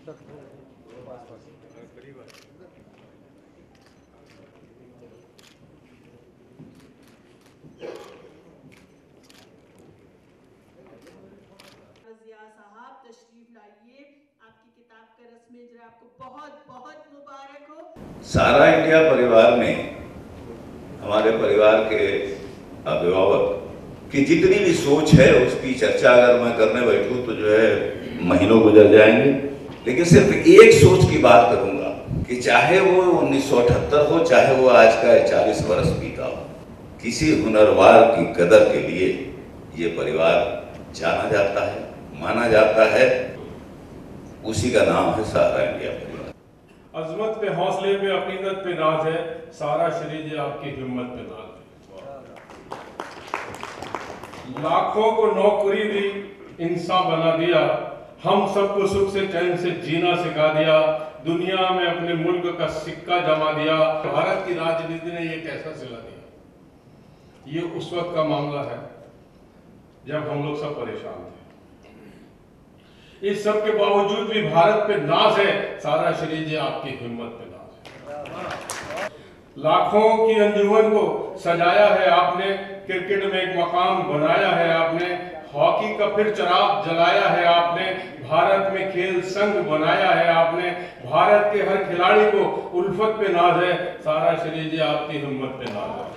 रज़िया साहब तशरीफ लाइए, आपकी किताब का रस्म इजरा आपको बहुत बहुत मुबारक हो। सारा इंडिया परिवार में हमारे परिवार के अभिभावक की जितनी भी सोच है उसकी चर्चा अगर मैं करने बैठूं तो जो है महीनों गुजर जाएंगे, लेकिन सिर्फ एक सोच की बात करूंगा कि चाहे वो 1978 हो, चाहे वो आज का 40 वर्ष बीता हो, किसी हुनरवार की कदर के लिए ये परिवार जाना जाता है, माना जाता है। उसी का नाम है सारा इंडिया परिवार। अजमत पे, हौसले पे, अकीदत पे नाज है, सारा शरीर आपकी हिम्मत पे नाज है। लाखों को नौकरी दी, इंसान बना दिया, हम सबको सुख से चैन से जीना सिखा दिया, दुनिया में अपने मुल्क का सिक्का जमा दिया। भारत की राजनीति ने ये कैसा सिला दिया? ये उस वक्त का मामला है जब हम लोग सब परेशान थे। इस सब के बावजूद भी भारत पे नाज है, सारा शरीर आपकी हिम्मत पे नाज है। लाखों की अंजुमन को सजाया है आपने, क्रिकेट में एक मकाम बनाया है आपने, हॉकी का फिर चिराग जलाया है आपने, भारत में खेल संघ बनाया है आपने, भारत के हर खिलाड़ी को उल्फत पे नाज है, सारा शरीर आपकी हिम्मत पे नाज है।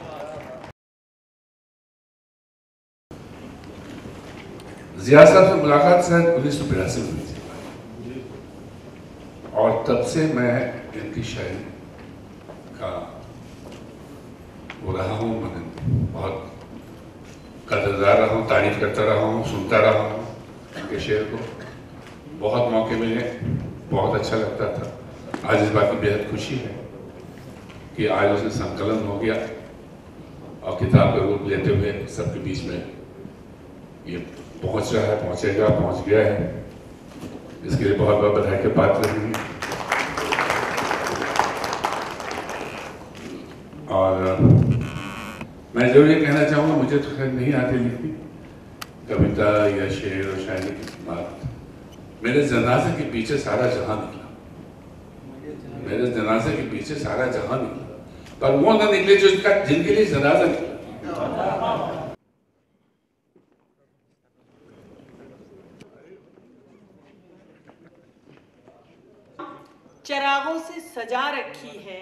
जिया साहब से मुलाकात शायद 1982 में हुई थी और तब से मैं इनकी शायरी का वो रहा हूँ, मैंने बहुत कदरदार रहा हूँ, तारीफ करता रहा हूँ, सुनता रहा हूँ इनके शेर को। बहुत मौके मिले, बहुत अच्छा लगता था। आज इस बात की बेहद खुशी है कि आज उसमें संकलन हो गया और किताब का रूप लेते हुए सबके बीच में ये पहुंच रहा है, पहुंचेगा, पहुंच गया है। इसके लिए बहुत बहुत बधाई के पात्र हैं। और मैं जरूर ये कहना चाहूँगा, मुझे तो खैर नहीं आती लिखनी कविता या शेर और शायरी की बात। मेरे जनाजे के पीछे सारा जहां निकला, मेरे जनाजे के पीछे सारा जहां निकला, पर वो ना निकले जिनके लिए जनाजा निकला। चिरागों से सजा रखी है